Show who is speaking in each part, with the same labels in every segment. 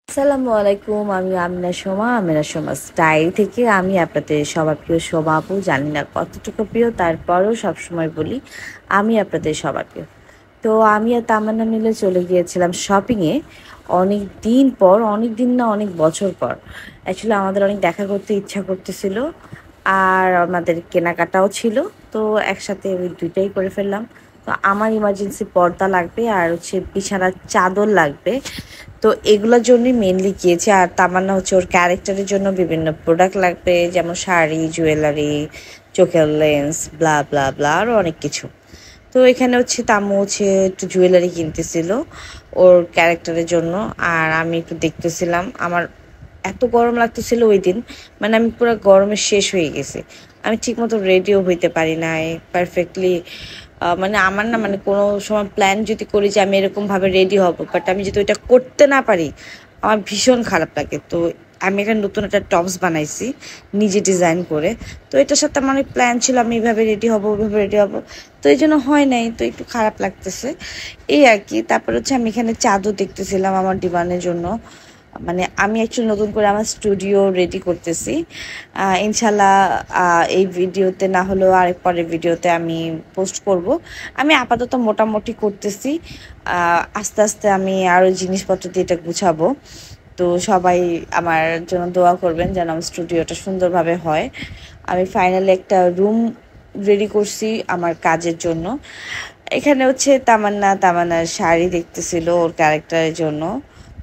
Speaker 1: আসসালামু আলাইকুম। আমি আমিনা সোমা স্টাইল থেকে। আমি আপনাদের সবার প্রিয় শোভা আপু। জানি না কতটুকু প্রিয়, তারপরেও সবসময় বলি আমি আপনাদের সবার প্রিয়। তো আমি আর তামান্না মিলে চলে গিয়েছিলাম শপিংয়ে। অনেক দিন পর, অনেক দিন না অনেক বছর পর অ্যাকচুয়ালি আমাদের অনেক দেখা করতে ইচ্ছা করতেছিল, আর আমাদের কেনাকাটাও ছিল। তো একসাথে ওই দুইটাই করে ফেললাম। তো আমার ইমার্জেন্সি পর্দা লাগবে আর হচ্ছে বিছানার চাদর লাগবে। তো এগুলোর জন্যই মেনলি গিয়েছে। আর তামান্না হচ্ছে ওর ক্যারেক্টারের জন্য বিভিন্ন প্রোডাক্ট লাগবে, যেমন শাড়ি, জুয়েলারি, চোখের লেন্স, ব্লা ব্লা ব্লা, আরও অনেক কিছু। তো এখানে হচ্ছে তাম্মু হচ্ছে একটু জুয়েলারি কিনতেছিল ওর ক্যারেক্টারের জন্য, আর আমি একটু দেখতেছিলাম। আমার এত গরম লাগতেছিল ওই দিন, মানে আমি পুরো গরমে শেষ হয়ে গেছি। আমি ঠিকমতো রেডিও হইতে পারি নাই পারফেক্টলি। মানে আমার না, মানে কোনো সময় প্ল্যান যদি করি যে আমি এরকমভাবে রেডি হব, বাট আমি যদি ওইটা করতে না পারি আমার ভীষণ খারাপ লাগে। তো আমি একটা নতুন একটা টপস বানাইছি নিজে ডিজাইন করে। তো এটার সাথে আমার অনেক প্ল্যান ছিল, আমি এইভাবে রেডি হব, ওইভাবে রেডি হব। তো এই জন্য হয় নাই, তো একটু খারাপ লাগতেছে এই আর কি। তারপর হচ্ছে আমি এখানে চাদর দেখতেছিলাম আমার ডিমান্ডের জন্য। মানে আমি অ্যাকচুয়ালি নতুন করে আমার স্টুডিও রেডি করতেছি। ইনশাল্লাহ এই ভিডিওতে না হলেও আরেক পরের ভিডিওতে আমি পোস্ট করব। আমি আপাতত মোটামুটি করতেছি। আস্তে আস্তে আমি আরও জিনিসপত্র দিয়ে এটা গুছাবো। তো সবাই আমার জন্য দোয়া করবেন যেন আমার স্টুডিওটা সুন্দরভাবে হয়। আমি ফাইনালি একটা রুম রেডি করছি আমার কাজের জন্য। এখানে হচ্ছে তামান্নার শাড়ি দেখতেছিল ওর ক্যারেক্টারের জন্য।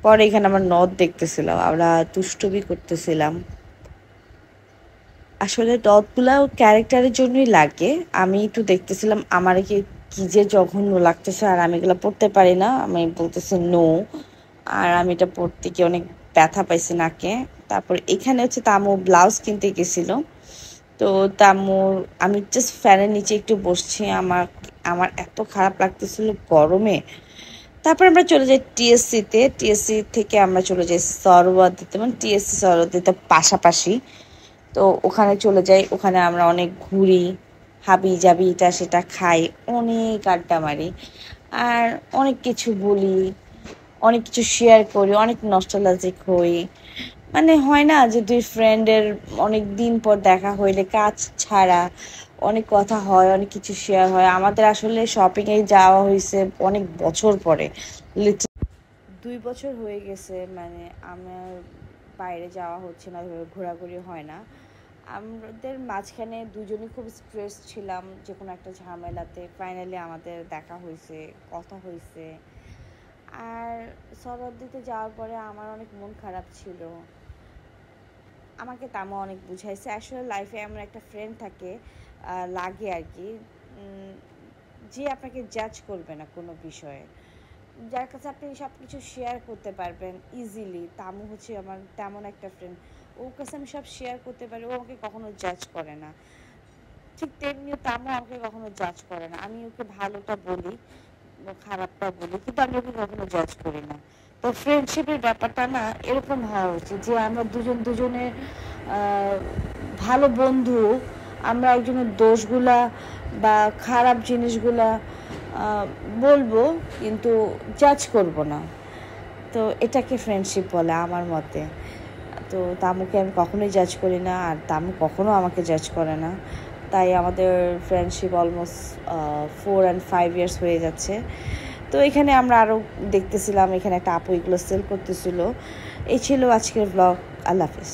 Speaker 1: পরে এখানে আমার নথ দেখতেছিলাম, আমরা দুষ্টুমি করতেছিলাম। আসলে নথগুলা ওর ক্যারেক্টারের জন্যই লাগে। আমি একটু দেখতেছিলাম আমার কি কি যে জঘন্য লাগতেছে, আর আমি এগুলো পড়তে পারি না। আমি বলতেছি নো, আর আমি এটা পড়তে গিয়ে অনেক ব্যথা পাইছি নাকে। তারপর এখানে হচ্ছে তামু ব্লাউজ কিনতে গেছিল। তো তামুর আমি জাস্ট ফ্যানের নিচে একটু বসছি, আমার আমার এত খারাপ লাগতেছিল গরমে। তারপর আমরা চলে যাই টিএসসি থেকে আমরা চলে যাই সরোয়ার্দীতে, মানে টিএসসি সরোয়ার্দীতে পাশাপাশি। তো ওখানে চলে যাই, ওখানে আমরা অনেক ঘুরি, হাবি জাবি এটা সেটা খাই, অনেক আড্ডা মারি, আর অনেক কিছু বলি, অনেক কিছু শেয়ার করি, অনেক নস্টালজিক হই। মানে হয় না যে দুই ফ্রেন্ডের অনেক দিন পর দেখা হইলে কাজ ছাড়া অনেক কথা হয়, অনেক কিছু শেয়ার হয়। আমাদের আসলে শপিংয়ে যাওয়া হয়েছে অনেক বছর পরে, 2 বছর হয়ে গেছে। মানে আমার বাইরে যাওয়া হচ্ছে না, ঘোরাঘুরি হয় না। আমাদের মাঝখানে দুজনই খুব স্ট্রেস ছিলাম যে কোনো একটা ঝামেলাতে। ফাইনালি আমাদের দেখা হয়েছে, কথা হয়েছে। আর সরোয়ার্দীতে যাওয়ার পরে আমার অনেক মন খারাপ ছিল। আমাকে তামা অনেক বুঝাইছে আসলে লাইফে এমন একটা ফ্রেন্ড থাকে লাগে আর কি, যে আপনাকে জাজ করবে না কোনো বিষয়ে, যার কাছে আপনি সব কিছু শেয়ার করতে পারবেন ইজিলি। তামু হচ্ছে আমার তেমন একটা ফ্রেন্ড, ওর কাছে আমি সব শেয়ার করতে পারি, ও আমাকে কখনো জাজ করে না। ঠিক তেমনিও তামু আমাকে কখনো জাজ করে না। আমি ওকে ভালোটা বলি, খারাপটা বলি, কিন্তু আমি ওকে কখনো জাজ করি না। তো ফ্রেন্ডশিপের ব্যাপারটা না এরকম হওয়া উচিত যে আমরা দুজনের ভালো বন্ধু, আমরা একজনের দোষগুলা বা খারাপ জিনিসগুলা বলবো, কিন্তু জাজ করব না। তো এটাকে ফ্রেন্ডশিপ বলে আমার মতে। তো তামুকে আমি কখনোই জাজ করি না, আর তামু কখনো আমাকে জাজ করে না। তাই আমাদের ফ্রেন্ডশিপ অলমোস্ট 4 and 5 years হয়ে যাচ্ছে। তো এখানে আমরা আরও দেখতেছিলাম, এখানে একটা আপু এগুলো সেল করতেছিল। এই ছিল আজকের ব্লগ। আল্লাহ হাফিজ।